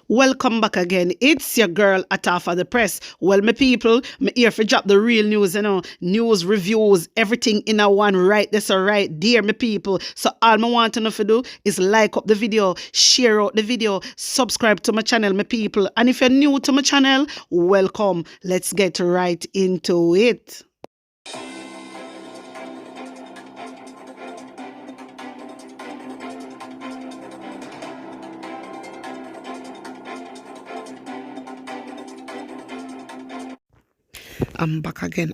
Welcome back again. It's your girl Atafa the Press. Well, my people, me here for drop the real news, news, reviews, everything in a one right. That's all right, dear my people. So all I want to know to do is like up the video, share out the video, subscribe to my channel, my people. And if you're new to my channel, welcome. Let's get right into it. I'm back again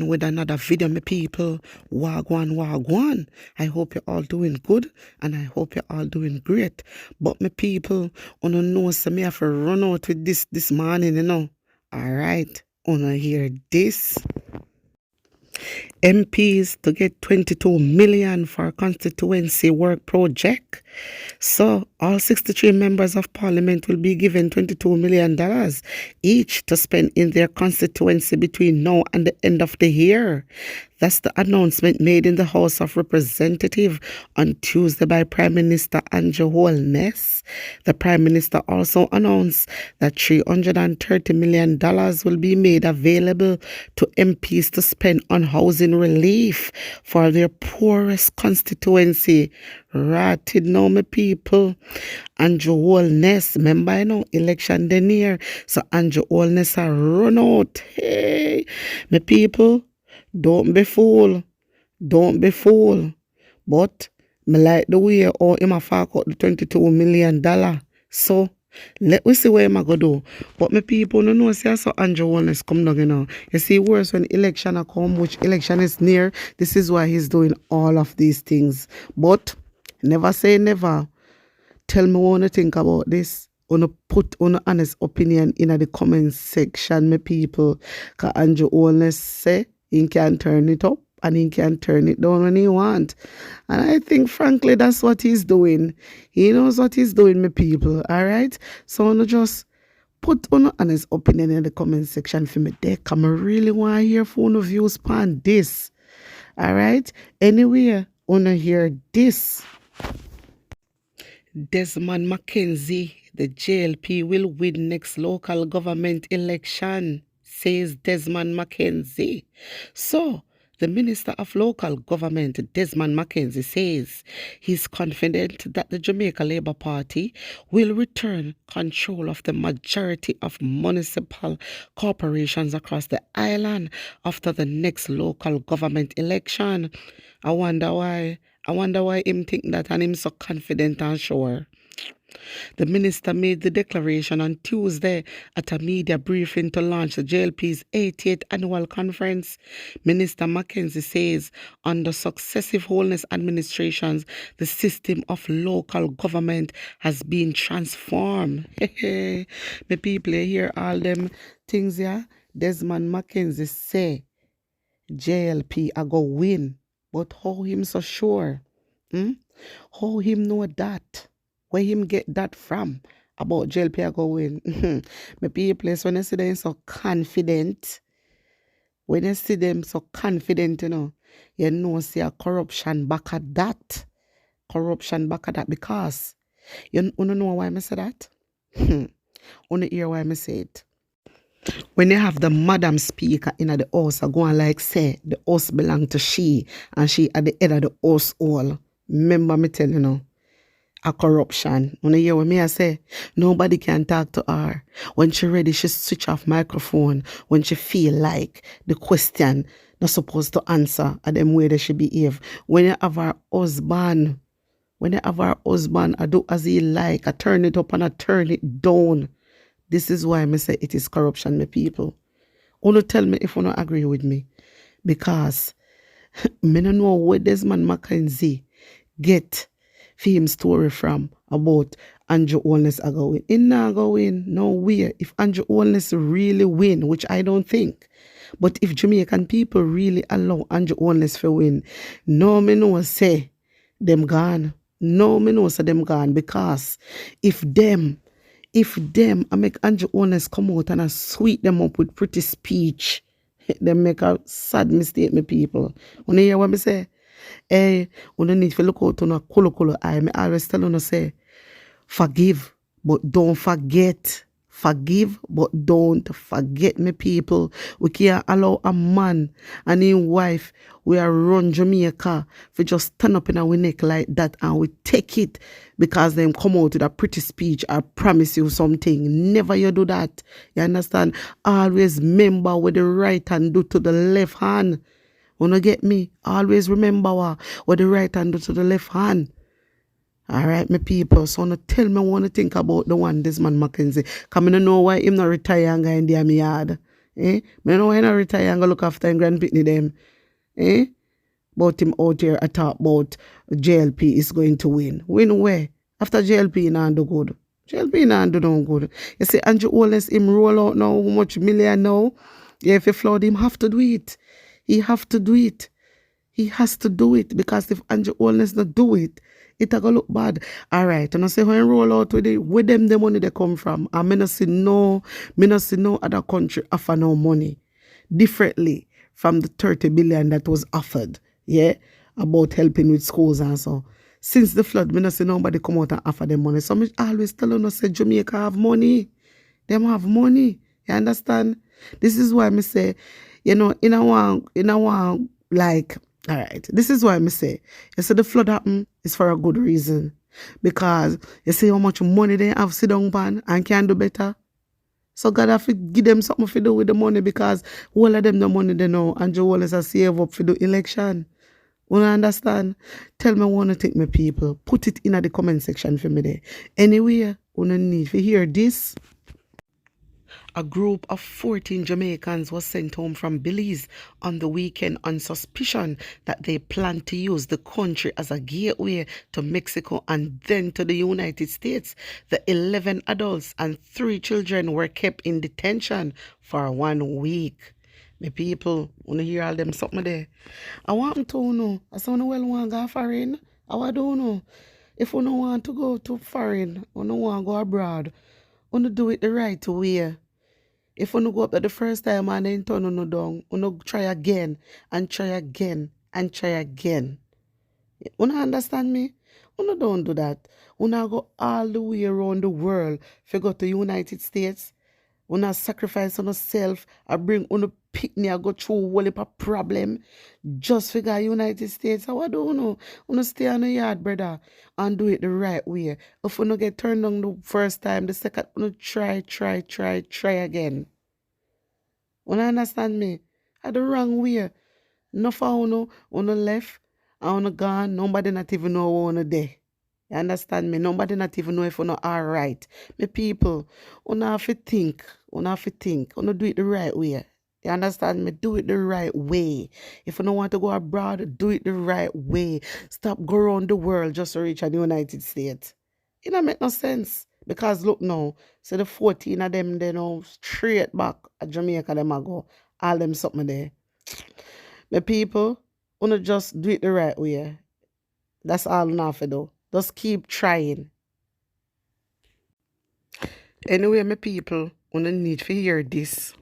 with another video, my people. Wagwan, wagwan. I hope you're all doing good and I hope you're all doing great. But my people, wanna know so me have to run out with this morning, Alright, wanna hear this? MPs to get 22 million for constituency work project. So all 63 members of parliament will be given $22 million each to spend in their constituency between now and the end of the year. That's the announcement made in the House of Representatives on Tuesday by Prime Minister Andrew Holness. The Prime Minister also announced that $330 million will be made available to MPs to spend on housing relief for their poorest constituency. Ratted now, my people. Andrew Holness, remember, election the near. So Andrew Holness a run out. Hey, my people. Don't be fool. But me like the way how him a fork out the $22 million. So let me see what him a go do. But my people no know say so Andrew Holness come down, You see worse when election a come, which election is near. This is why he's doing all of these things. But never say never. Tell me what you think about this. Put honest opinion in the comment section, my people. Because Andrew Holness say he can turn it up and he can turn it down when he want. And I think, frankly, that's what he's doing. He knows what he's doing, my people. All right? So I just put honest opinion in the comment section for me there. Because I really want to hear from of views on this. All right? Anyway, I want to hear this. Desmond Mackenzie, the JLP will win next local government election, says Desmond Mackenzie. So, the Minister of Local Government, Desmond Mackenzie, says he's confident that the Jamaica Labour Party will return control of the majority of municipal corporations across the island after the next local government election. I wonder why him think that and him so confident and sure. The minister made the declaration on Tuesday at a media briefing to launch the JLP's 88th annual conference. Minister Mackenzie says under successive Holness administrations, the system of local government has been transformed. The people hear all them things here. Desmond Mackenzie say JLP a go win. But how him so sure? How him know that? Where him get that from? About JLP a go win? My people, when I see them so confident, you know see a corruption back at that. Because you know why I say that? You hear why I say it? When you have the madam speaker in the house, I go and like say the house belong to she and she at the head of the house all. Remember me tell you a corruption. When you hear what me I say, nobody can talk to her. When she ready, she switch off microphone. When she feel like the question not supposed to answer at them way that she behave. When you have her husband, I do as he like. I turn it up and I turn it down. This is why I say it is corruption, my people. Wanna tell me if you don't agree with me. Because me don't know where Desmond Mackenzie get for him story from about Andrew Holness a go win. He not go win, no way. If Andrew Holness really win, which I don't think, but if Jamaican people really allow Andrew Holness to win, no me know say them gone. No me know say them gone because if them I make Andrew Holness come out and I sweet them up with pretty speech, they make a sad mistake, my people. When you hear what me say? Hey, we don't need to look out on a kolo eye. I always tell you say, forgive But don't forget. Forgive, but don't forget, me people. We can't allow a man and his wife we are run Jamaica for just stand up in our neck like that and we take it because them come out with a pretty speech. I promise you something. Never you do that. You understand? Always remember what the right hand do to the left hand. Wanna get me? Always remember what the right hand do to the left hand. All right, my people. So now tell me what you think about the one this man Mackenzie. Come I don't know why him not retire and go in there me yard. Eh? I know why he not retire and go look after him grandpitney them. Eh? But him out here I talk about JLP is going to win. Win where? After JLP not do good. JLP not do no good. You see Andrew Holness him roll out now how much million now? Yeah, if he flood him have to do it. He have to do it. He has to do it because if Andrew Holness not do it, it'll go look bad. All right, and I say when roll out with it, where them the money they come from? I me not see no other country offer no money differently from the 30 billion that was offered. Yeah, about helping with schools and so. Since the flood, me not see nobody come out and offer them money. So me always tell them say Jamaica have money. Them have money. You understand? This is why me say, you know, in a one like. All right, this is why I say, you see the flood happen is for a good reason. Because you see how much money they have sit down pan and can do better. So God have to give them something to do with the money because all of them the money they know and Joe Wallace has save up for the election. Wanna understand? Tell me what you think, my people. Put it in the comment section for me there. Anyway, wanna need to hear this. A group of 14 Jamaicans was sent home from Belize on the weekend on suspicion that they planned to use the country as a gateway to Mexico and then to the United States. The 11 adults and 3 children were kept in detention for 1 week. My people, wanna hear all them something there? I want to know. I say, well want to go foreign. I don't know. If you don't want to go to foreign, you don't want to go abroad, you do it the right way. If you go up there the first time and then turn on down, you try again and try again and try again. You understand me? You don't do that. You go all the way around the world if you go to the United States. You sacrifice on yourself and bring on picnic and go through a whole heap of problem just for the United States. So what do you know? You stay on the yard, brother, and do it the right way. If you get turned down the first time, the second, you try again. You understand me? At the wrong way. No for you left and you gone, nobody not even know you there. You understand me? Nobody not even know if you are right. Me people, you have to think. You have to think. You do it the right way. You understand me? Do it the right way. If you don't want to go abroad, do it the right way. Stop go around the world just to reach the United States. It don't make no sense. Because look now, so the 14 of them, they know straight back at Jamaica, them a go. All them something there. My people, wanna just do it the right way. That's all you have to do. Just keep trying. Anyway, my people, wanna need to hear this.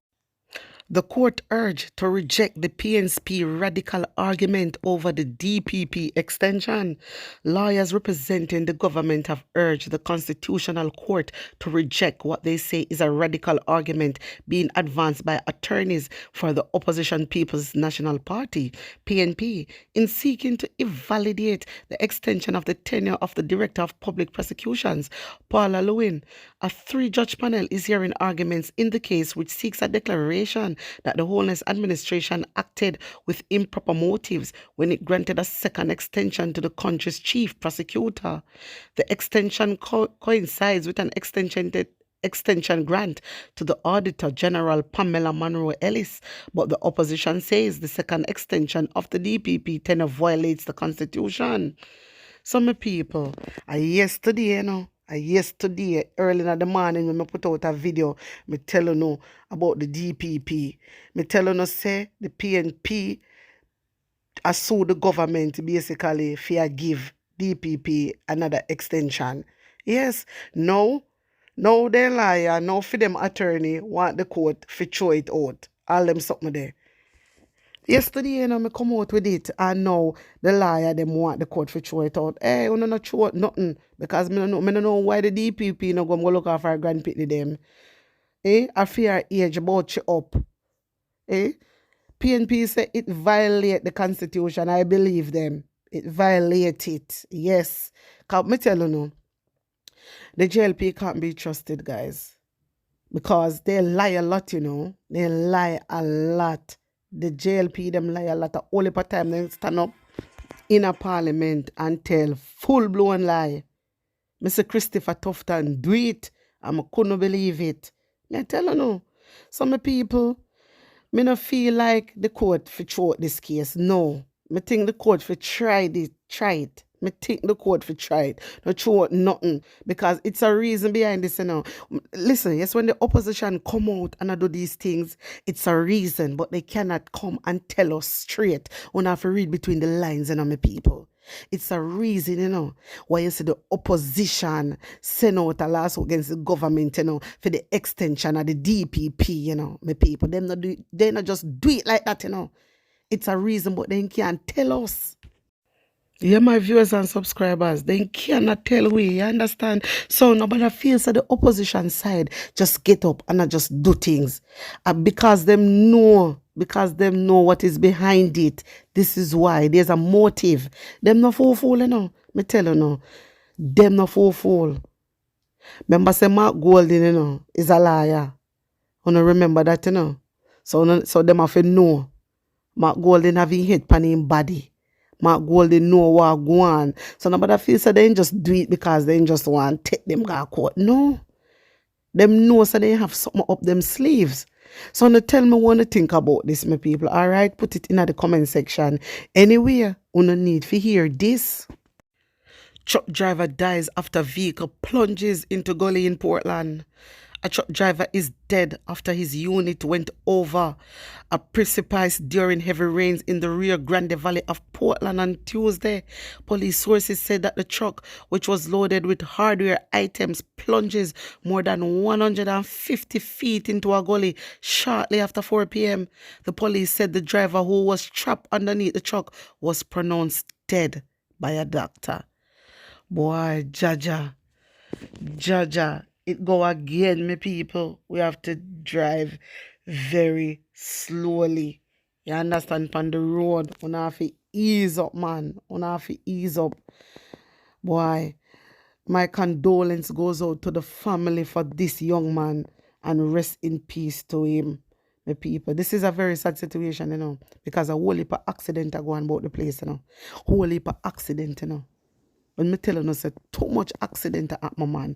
The court urged to reject the PNP radical argument over the DPP extension. Lawyers representing the government have urged the Constitutional Court to reject what they say is a radical argument being advanced by attorneys for the opposition People's National Party, PNP, in seeking to invalidate the extension of the tenure of the Director of Public Prosecutions, Paula Lewin. A 3-judge panel is hearing arguments in the case which seeks a declaration that the Holness administration acted with improper motives when it granted a second extension to the country's chief prosecutor. The extension coincides with an extension grant to the Auditor General Pamela Monroe Ellis, but the opposition says the second extension of the DPP tenure violates the Constitution. Some people, yesterday, early in the morning when I put out a video, me tell you know about the DPP. Me tell you know say the PNP sue the government basically for give DPP another extension. Yes, no they liar, no for them attorney want the court to throw it out. All them something there. Yesterday, me come out with it, and now the liar them want the court to throw it out. Hey, we not throw out nothing because me no know why the DPP no go look after our grandpitty them. I fear age about you up. PNP say it violate the constitution. I believe them. It violate it. Yes. Cause me tell you no, the JLP can't be trusted, guys. Because they lie a lot, you know. They lie a lot. The JLP, them lie a lot. The only time they stand up in a parliament and tell full-blown lie. Mr. Christopher Tufton do it. I couldn't believe it. I tell you no. Some people, me not feel like the court for throw out this case. No. Me think the court for try it. Me think the court for try it. Not throw out nothing. Because it's a reason behind this, you know. Listen, yes, when the opposition come out and I do these things, it's a reason. But they cannot come and tell us straight. We have to read between the lines, you know, my people. It's a reason, you know, why you see the opposition send out a lawsuit against the government, you know, for the extension of the DPP, you know, my people. They not just do it like that, you know. It's a reason, but they can't tell us. Yeah, my viewers and subscribers, they cannot tell we, you understand? So nobody feels that the opposition side just get up and just do things. Because them know what is behind it. This is why. There's a motive. Them not fool, you know. Me tell you no. Them not fool. Remember say Mark Golden, you know, is a liar. You know, remember that, you know. So them have to know. Mark Golden have his head pan him body. Mark Golden know what go on. So nobody feels that they just do it because they just want to take them to court. No. Them know so they have something up them sleeves. So now tell me what you think about this, my people. Alright, put it in the comment section. Anyway, you no need to hear this. Truck driver dies after vehicle plunges into gully in Portland. A truck driver is dead after his unit went over a precipice during heavy rains in the Rio Grande Valley of Portland on Tuesday. Police sources said that the truck, which was loaded with hardware items, plunges more than 150 feet into a gully shortly after 4 p.m. The police said the driver, who was trapped underneath the truck, was pronounced dead by a doctor. Boy, Jaja. It go again, my people. We have to drive very slowly. You understand? On the road, we have to ease up, man. We have to ease up. Boy, my condolence goes out to the family for this young man, and rest in peace to him, my people. This is a very sad situation, you know, because a whole heap of accident are going about the place, you know. Whole heap of accident, you know. When me telling us that too much accident at my man,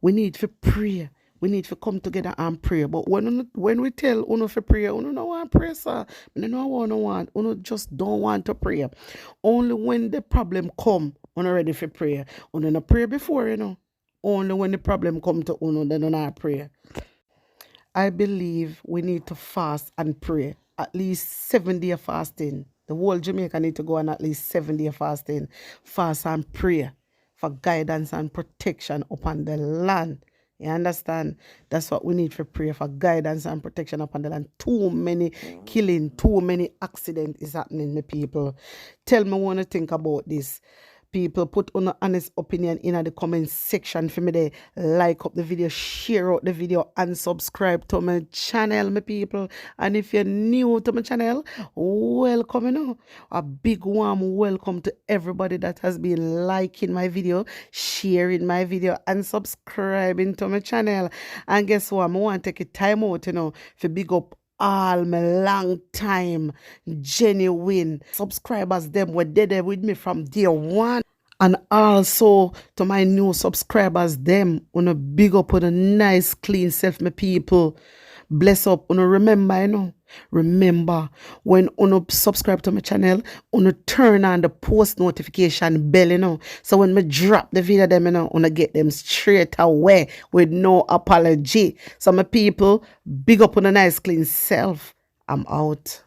we need to pray. We need to come together and pray. But when we tell uno to pray, uno don't want to pray, sir. Uno just don't want to pray. Only when the problem come, uno ready for prayer. Uno not pray before, you know. Only when the problem come to uno, then uno not pray. I believe we need to fast and pray. At least 7 days fasting. The whole Jamaica need to go on at least 7 days fasting. Fast and pray for guidance and protection upon the land. You understand? That's what we need for prayer, for guidance and protection upon the land. Too many killing, too many accidents is happening, the people. Tell me what you think about this. People, put on an honest opinion in the comment section for me there. Like up the video, share out the video, and subscribe to my channel, my people. And if you're new to my channel, welcome, you know. A big warm welcome to everybody that has been liking my video, sharing my video, and subscribing to my channel. And guess what? I want to take a time out, you know, for big up all my long time genuine subscribers. Them were there with me from day one. And also to my new subscribers, them on a big up with a nice clean self, my people. Bless up. Remember, you know. Remember, when you subscribe to my channel, you turn on the post notification bell, you know. So when I drop the video, them, you know, you get them straight away with no apology. So my people, big up on a nice clean self. I'm out.